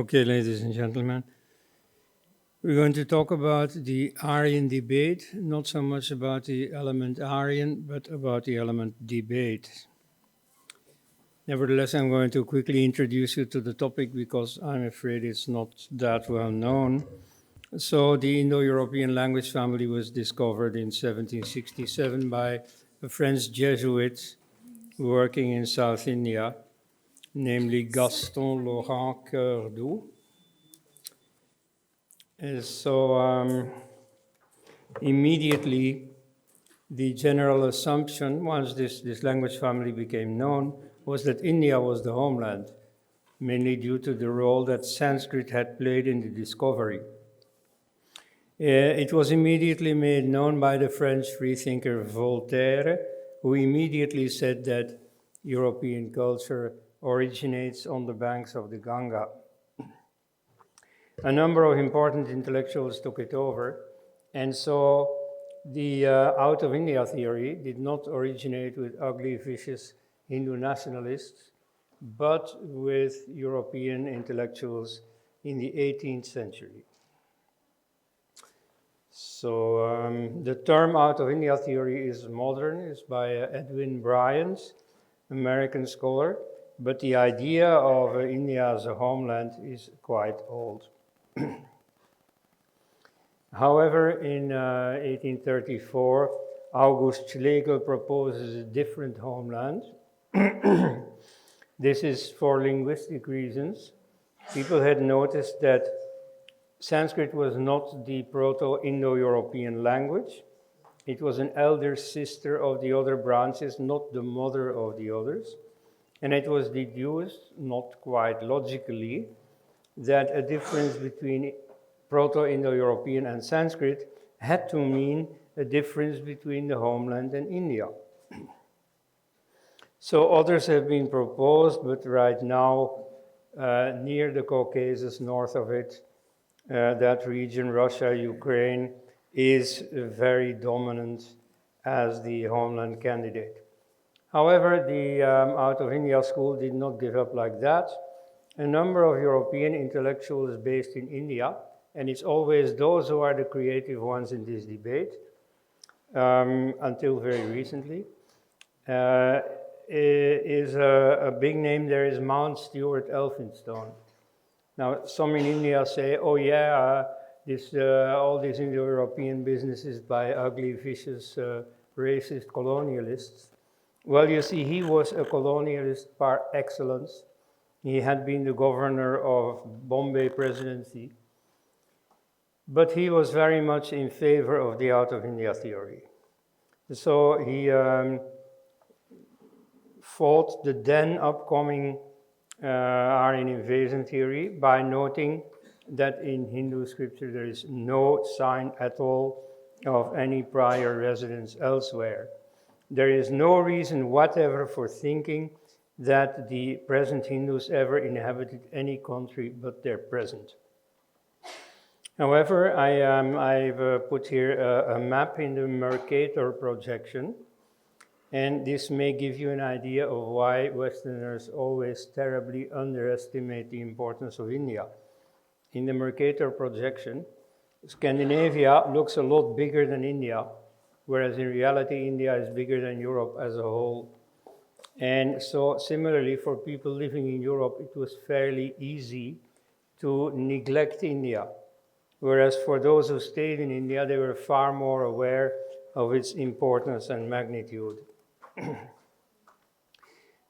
Okay, ladies and gentlemen, we're going to talk about the Aryan debate, not so much about the element Aryan, but about the element debate. Nevertheless, I'm going to quickly introduce you to the topic because I'm afraid it's not that well known. So the Indo-European language family was discovered in 1767 by a French Jesuit working in South India, namely Gaston Laurent Coeur. Immediately, the general assumption, once this language family became known, was that India was the homeland, mainly due to the role that Sanskrit had played in the discovery. It was immediately made known by the French freethinker Voltaire, who immediately said that European culture originates on the banks of the Ganga. A number of important intellectuals took it over, and so the out of India theory did not originate with ugly, vicious Hindu nationalists, but with European intellectuals in the 18th century. So the term out of India theory is modern, it's by Edwin Bryant, American scholar, but the idea of India as a homeland is quite old. However, in 1834, August Schlegel proposes a different homeland. This is for linguistic reasons. People had noticed that Sanskrit was not the Proto-Indo-European language. It was an elder sister of the other branches, not the mother of the others. And it was deduced, not quite logically, that a difference between Proto-Indo-European and Sanskrit had to mean a difference between the homeland and India. So others have been proposed, but right now, near the Caucasus, north of it, that region, Russia, Ukraine, is very dominant as the homeland candidate. However, the Out of India school did not give up like that. A number of European intellectuals based in India, and it's always those who are the creative ones in this debate, until very recently, is a big name there is Mount Stuart Elphinstone. Now, some in India say, oh yeah, all these Indo-European businesses by ugly, vicious, racist colonialists. Well, you see, he was a colonialist par excellence. He had been the governor of Bombay presidency, but he was very much in favor of the out of India theory. So he fought the then upcoming Aryan invasion theory by noting that in Hindu scripture there is no sign at all of any prior residence elsewhere. There is no reason whatever for thinking that the present Hindus ever inhabited any country but their present. However, I've put here a map in the Mercator projection, and this may give you an idea of why Westerners always terribly underestimate the importance of India. In the Mercator projection, Scandinavia looks a lot bigger than India, whereas in reality, India is bigger than Europe as a whole. And so similarly, for people living in Europe, it was fairly easy to neglect India. Whereas for those who stayed in India, they were far more aware of its importance and magnitude.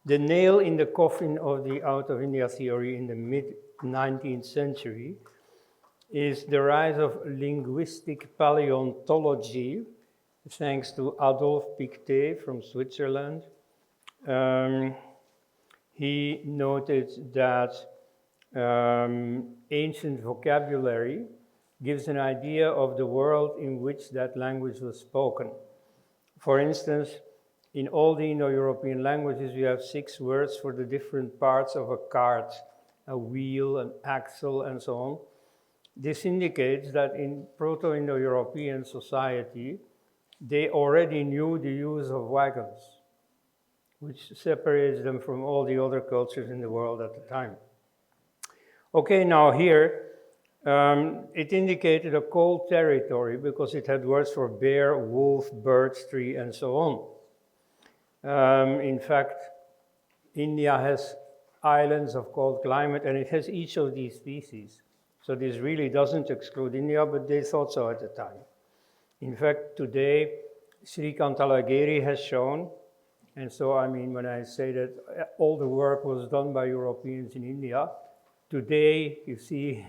The nail in the coffin of the out of India theory in the mid-19th century is the rise of linguistic paleontology, thanks to Adolphe Pictet from Switzerland. He noted that ancient vocabulary gives an idea of the world in which that language was spoken. For instance, in all the Indo-European languages, you have 6 words for the different parts of a cart, a wheel, an axle, and so on. This indicates that in Proto-Indo-European society, they already knew the use of wagons, which separates them from all the other cultures in the world at the time. Okay, now here, it indicated a cold territory because it had words for bear, wolf, birch, tree, and so on. In fact, India has islands of cold climate, and it has each of these species. So this really doesn't exclude India, but they thought so at the time. In fact, today, Sri Kantalagiri has shown, and so I mean, when I say that all the work was done by Europeans in India, today you see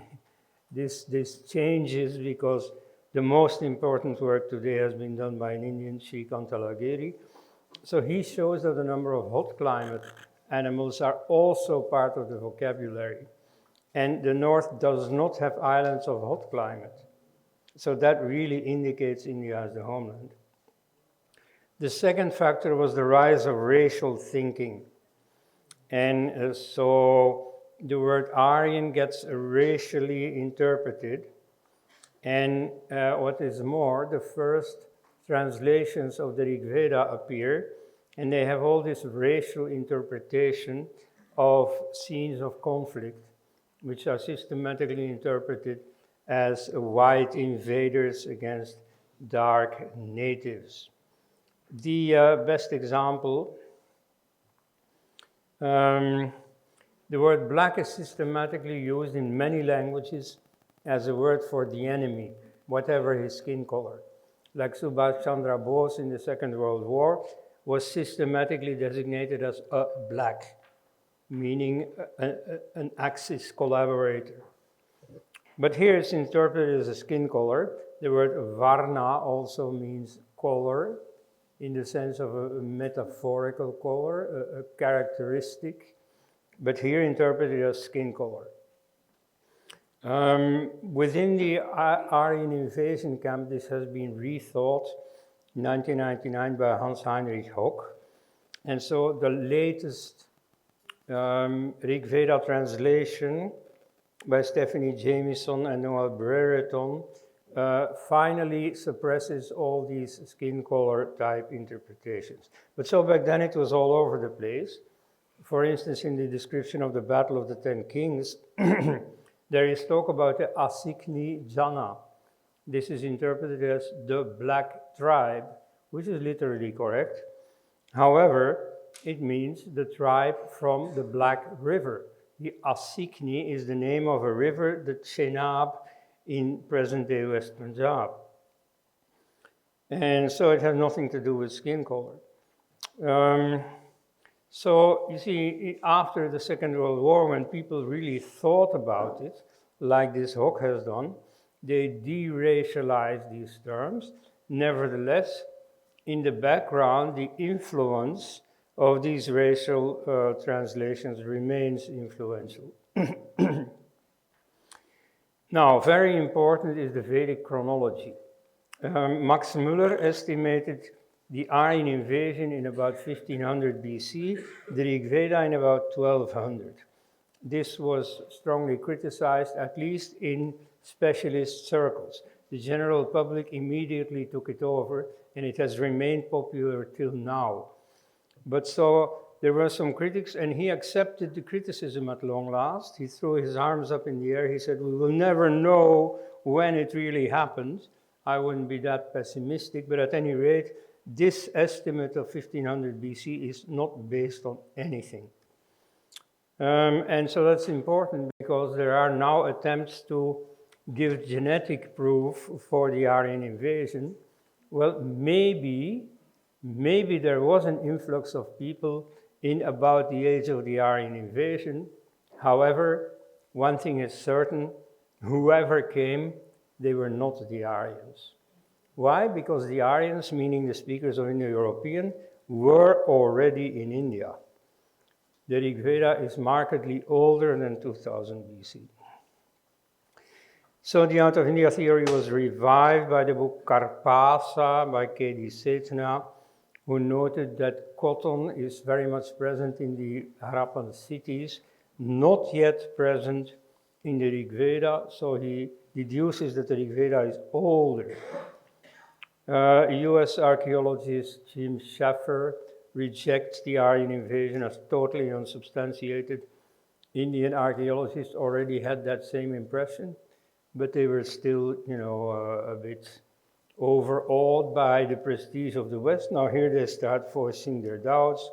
this changes because the most important work today has been done by an Indian, Sri Kantalagiri. So he shows that a number of hot climate animals are also part of the vocabulary. And the North does not have islands of hot climate. So that really indicates India as the homeland. The second factor was the rise of racial thinking. And so the word Aryan gets racially interpreted. And what is more, the first translations of the Rig Veda appear, and they have all this racial interpretation of scenes of conflict, which are systematically interpreted as white invaders against dark natives. The best example, the word black is systematically used in many languages as a word for the enemy, whatever his skin color. Like Subhash Chandra Bose in the Second World War was systematically designated as a black, meaning an Axis collaborator. But here it's interpreted as a skin color. The word varna also means color in the sense of a metaphorical color, a characteristic, but here interpreted as skin color. Within the Aryan invasion camp, this has been rethought in 1999 by Hans Heinrich Hock. And so the latest Rig Veda translation by Stephanie Jamieson and Noel Brereton finally suppresses all these skin color type interpretations. But so back then it was all over the place. For instance, in the description of the Battle of the Ten Kings, there is talk about the Asikni Jana. This is interpreted as the black tribe, which is literally correct. However, it means the tribe from the Black River. The Asikni is the name of a river, the Chenab, in present-day West Punjab. And so it has nothing to do with skin color. So you see, after the Second World War, when people really thought about it, like this Hock has done, they de-racialized these terms. Nevertheless, in the background, the influence of these racial translations remains influential. Now, very important is the Vedic chronology. Max Muller estimated the Aryan invasion in about 1500 BC, the Rig Veda in about 1200. This was strongly criticized, at least in specialist circles. The general public immediately took it over, and it has remained popular till now. But so there were some critics, and he accepted the criticism at long last. He threw his arms up in the air. He said, we will never know when it really happened. I wouldn't be that pessimistic, but at any rate, this estimate of 1500 BC is not based on anything. And so that's important because there are now attempts to give genetic proof for the Aryan invasion. Well, maybe there was an influx of people in about the age of the Aryan invasion. However, one thing is certain, whoever came, they were not the Aryans. Why? Because the Aryans, meaning the speakers of Indo-European, were already in India. The Rig Veda is markedly older than 2000 BC. So the Out of India theory was revived by the book Karpasa by K.D. Setna, who noted that cotton is very much present in the Harappan cities, not yet present in the Rig Veda, so he deduces that the Rig Veda is older. US archaeologist Jim Schaffer rejects the Aryan invasion as totally unsubstantiated. Indian archaeologists already had that same impression, but they were still, a bit overawed by the prestige of the West. Now here they start voicing their doubts.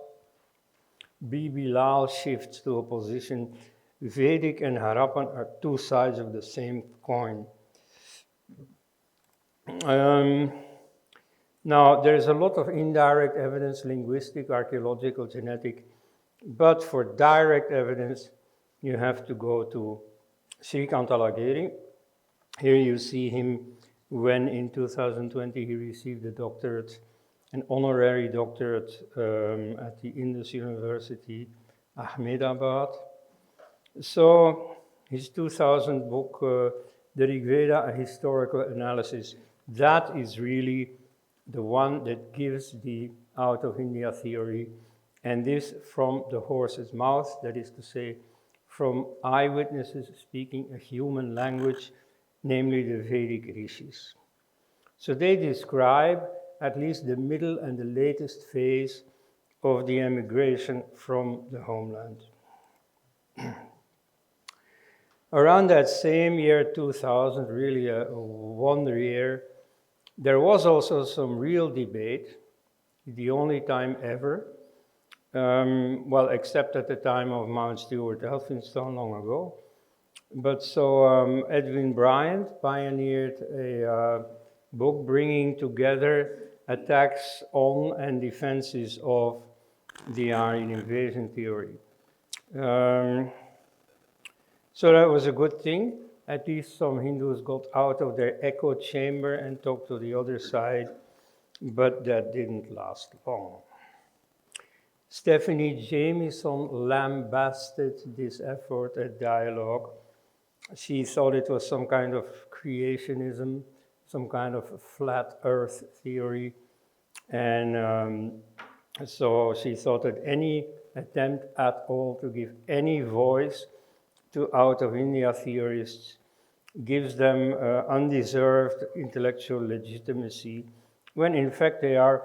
B. Bilal shifts to a position. Vedic and Harappan are two sides of the same coin. Now, there's a lot of indirect evidence, linguistic, archaeological, genetic, but for direct evidence, you have to go to Shrikant Alagiri. Here you see him when in 2020 he received a doctorate, an honorary doctorate at the Indus University, Ahmedabad. So his 2000 book, The Rigveda, A Historical Analysis, that is really the one that gives the out of India theory, and this from the horse's mouth, that is to say, from eyewitnesses speaking a human language, namely the Vedic rishis. So they describe at least the middle and the latest phase of the emigration from the homeland. Around that same year, 2000, really a wonder year, there was also some real debate, the only time ever, well, except at the time of Mount Stewart Elphinstone long ago. But so Edwin Bryant pioneered a book bringing together attacks on and defenses of the Aryan invasion theory. So that was a good thing. At least some Hindus got out of their echo chamber and talked to the other side, but that didn't last long. Stephanie Jamieson lambasted this effort at dialogue. She thought it was some kind of creationism, some kind of flat earth theory. And so she thought that any attempt at all to give any voice to out of India theorists gives them undeserved intellectual legitimacy, when in fact they are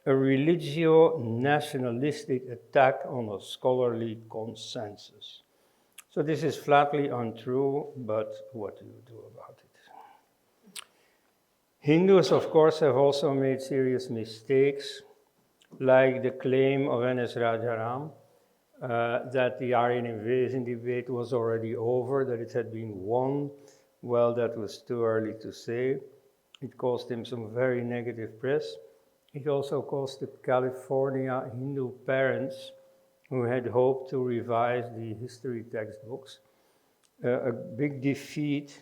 a religio-nationalistic attack on a scholarly consensus. So this is flatly untrue, but what do you do about it? Hindus, of course, have also made serious mistakes, like the claim of N.S. Rajaram that the Aryan invasion debate was already over, that it had been won. Well, that was too early to say. It caused him some very negative press. It also cost the California Hindu parents who had hoped to revise the history textbooks a big defeat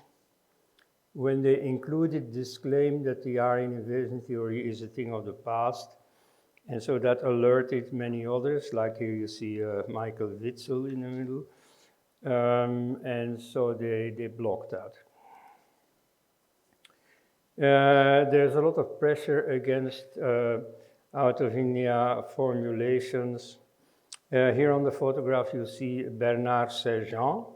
when they included this claim that the Aryan invasion theory is a thing of the past. And so that alerted many others, like here you see Michael Witzel in the middle. And so they blocked that. There's a lot of pressure against out of India formulations. Here on the photograph you see Bernard Sergent.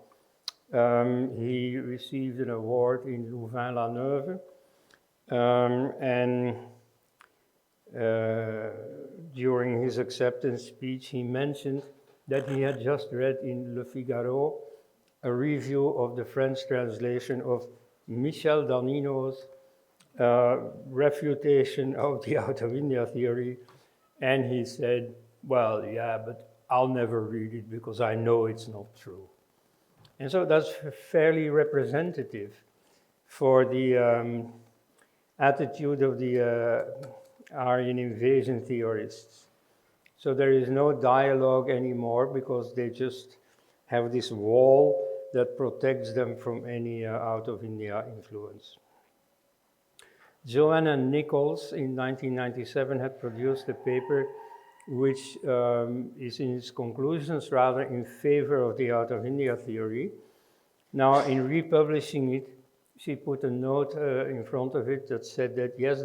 He received an award in Louvain-la-Neuve. And during his acceptance speech, he mentioned that he had just read in Le Figaro a review of the French translation of Michel Danino's refutation of the out of India theory, and he said, well, yeah, but I'll never read it because I know it's not true. And so that's fairly representative for the attitude of the Aryan invasion theorists. So there is no dialogue anymore because they just have this wall that protects them from any out of India influence. Joanna Nichols in 1997 had produced a paper which is in its conclusions rather in favor of the out of India theory. Now, in republishing it, she put a note in front of it that said that, yes,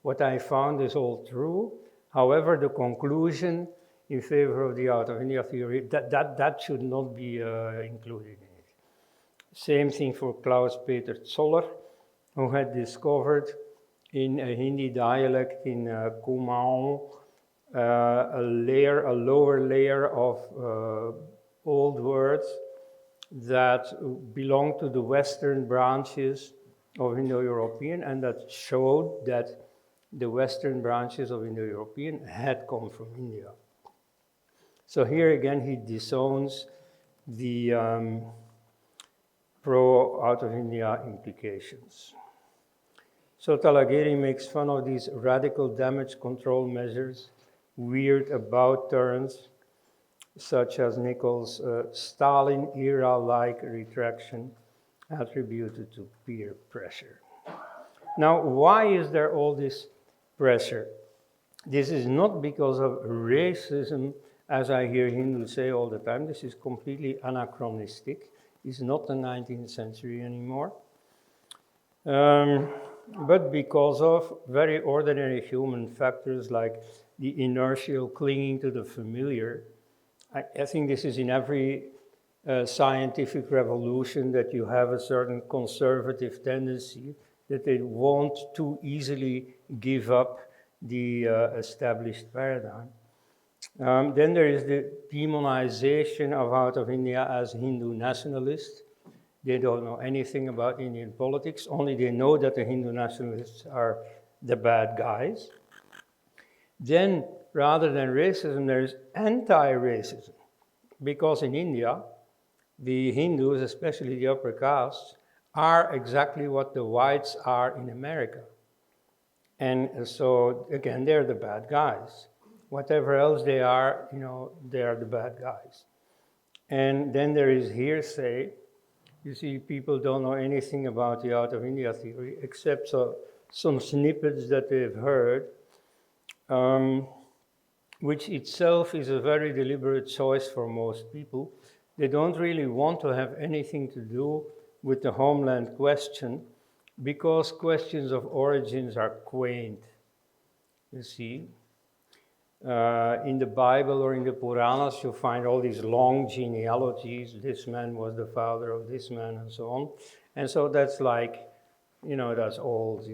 what I found is all true. However, the conclusion in favor of the out of India theory, that should not be included in it. Same thing for Klaus Peter Zoller, who had discovered in a Hindi dialect in Kumaon a lower layer of old words that belong to the Western branches of Indo-European, and that showed that the Western branches of Indo-European had come from India. So here again, he disowns the pro-out of India implications. So Talageri makes fun of these radical damage control measures, weird about turns, such as Nichols' Stalin era-like retraction attributed to peer pressure. Now, why is there all this pressure? This is not because of racism, as I hear Hindus say all the time. This is completely anachronistic. It's not the 19th century anymore. But because of very ordinary human factors like the inertial clinging to the familiar. I think this is in every scientific revolution, that you have a certain conservative tendency that they won't too easily give up the established paradigm. Then there is the demonization of out of India as Hindu nationalists. They don't know anything about Indian politics, only they know that the Hindu nationalists are the bad guys. Then, rather than racism, there is anti-racism, because in India, the Hindus, especially the upper castes, are exactly what the whites are in America. And so, again, they're the bad guys. Whatever else they are, they are the bad guys. And then there is hearsay. You see, people don't know anything about the out of India theory, except some snippets that they've heard, which itself is a very deliberate choice for most people. They don't really want to have anything to do with the homeland question, because questions of origins are quaint. You see, in the Bible or in the Puranas, you find all these long genealogies. This man was the father of this man, and so on. And so that's like, that's old,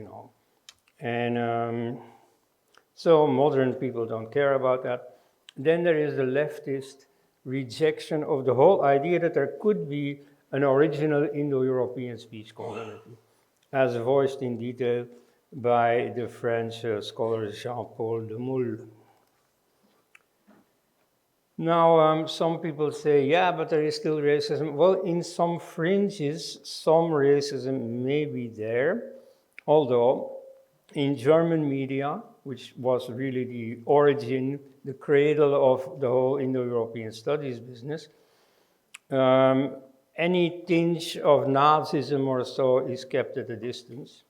And so modern people don't care about that. Then there is the leftist rejection of the whole idea that there could be an original Indo-European speech community, as voiced in detail by the French scholar Jean-Paul Demoule. Now, some people say, yeah, but there is still racism. Well, in some fringes, some racism may be there, although in German media, which was really the origin, the cradle of the whole Indo-European studies business, any tinge of Nazism or so is kept at a distance.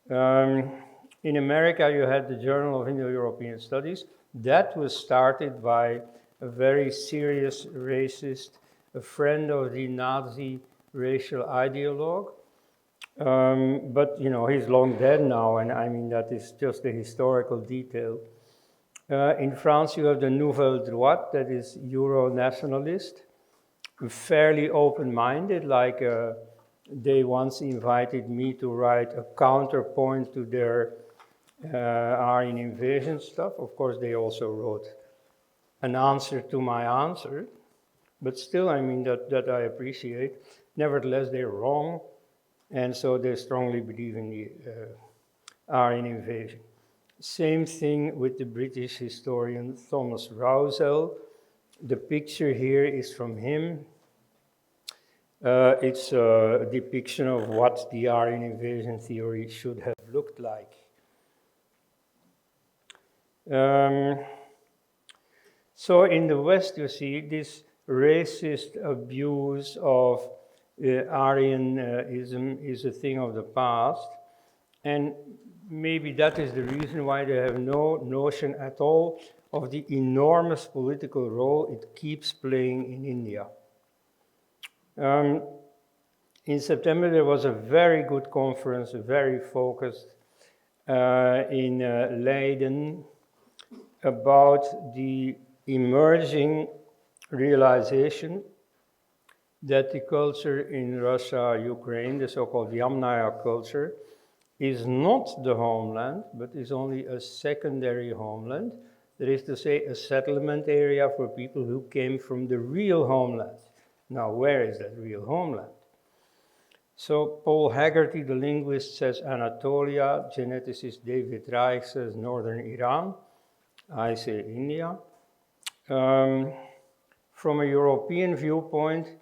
In America, you had the Journal of Indo-European Studies. That was started by a very serious racist, a friend of the Nazi racial ideologue. But, he's long dead now, and I mean, that is just a historical detail. In France, you have the Nouvelle Droite, that is Euro-nationalist, fairly open-minded, like they once invited me to write a counterpoint to their Aryan Invasion stuff. Of course, they also wrote an answer to my answer, but still, I mean, that I appreciate. Nevertheless, they're wrong, and so they strongly believe in the Aryan Invasion. Same thing with the British historian Thomas Rousell. The picture here is from him. It's a depiction of what the Aryan Invasion theory should have looked like. So in the West, you see this racist abuse of Aryanism is a thing of the past. And maybe that is the reason why they have no notion at all of the enormous political role it keeps playing in India. In September, there was a very good conference, very focused, in Leiden, about the emerging realization that the culture in Russia, Ukraine, the so-called Yamnaya culture, is not the homeland, but is only a secondary homeland, That is to say, a settlement area for people who came from the real homeland. Now, where is that real homeland? So Paul Haggerty, the linguist, says Anatolia. Geneticist David Reich says northern Iran. I say India. From a European viewpoint,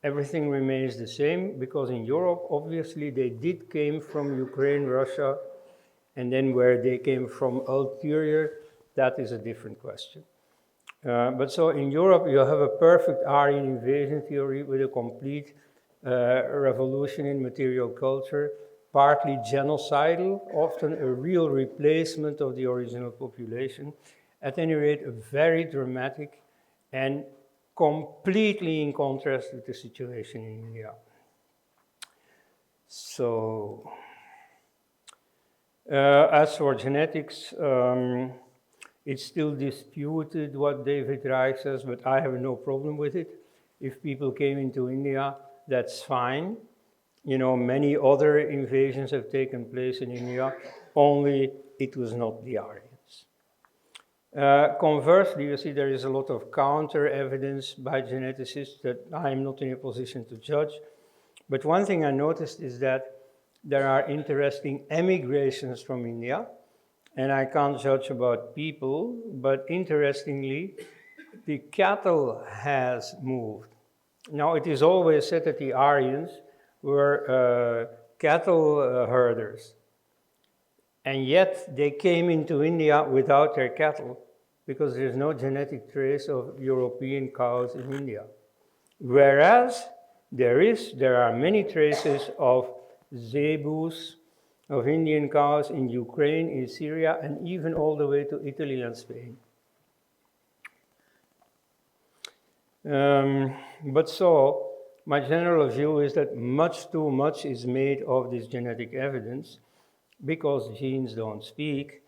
everything remains the same, because in Europe, obviously, they did came from Ukraine, Russia, and then where they came from ulterior, that is a different question. But so in Europe, you have a perfect Aryan invasion theory with a complete revolution in material culture, partly genocidal, often a real replacement of the original population. At any rate, a very dramatic and completely in contrast with the situation in India. So, as for genetics, it's still disputed what David Reich says, but I have no problem with it. If people came into India, that's fine. You know, many other invasions have taken place in India, only it was not the Aryans. Conversely, you see there is a lot of counter evidence by geneticists that I am not in a position to judge. But one thing I noticed is that there are interesting emigrations from India, and I can't judge about people, but interestingly, the cattle has moved. Now, it is always said that the Aryans were cattle herders, and yet they came into India without their cattle, because there's no genetic trace of European cows in India. Whereas there are many traces of zebus, of Indian cows in Ukraine, in Syria, and even all the way to Italy and Spain. But so, my general view is that much too much is made of this genetic evidence, because genes don't speak,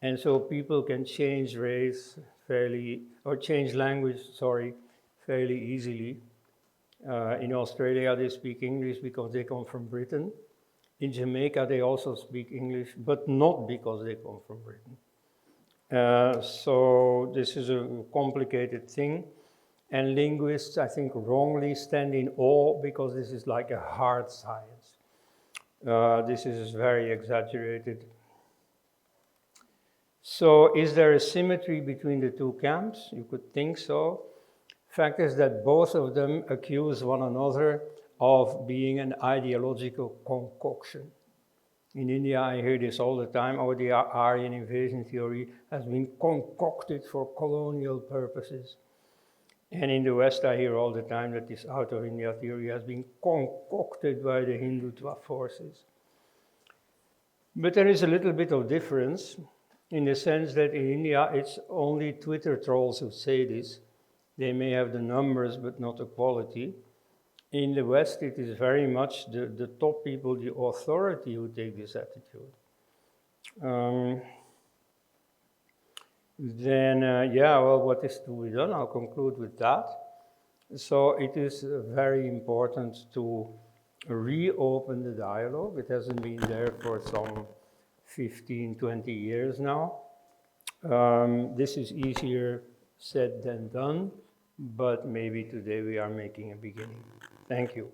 and so people can change race fairly, or change language, fairly easily. In Australia, they speak English because they come from Britain. In Jamaica, they also speak English, but not because they come from Britain. So this is a complicated thing. And linguists, I think, wrongly stand in awe because this is like a hard science. This is very exaggerated. So is there a symmetry between the two camps? You could think so. Fact is that both of them accuse one another of being an ideological concoction. In India, I hear this all the time, oh, the Aryan invasion theory has been concocted for colonial purposes. And in the West, I hear all the time that this out of India theory has been concocted by the Hindutva forces. But there is a little bit of difference in the sense that in India, it's only Twitter trolls who say this. They may have the numbers, but not the quality. In the West, it is very much the top people, the authority, who take this attitude. What is to be done? I'll conclude with that. So it is very important to reopen the dialogue. It hasn't been there for some 15, 20 years now. This is easier said than done, but maybe today we are making a beginning. Thank you.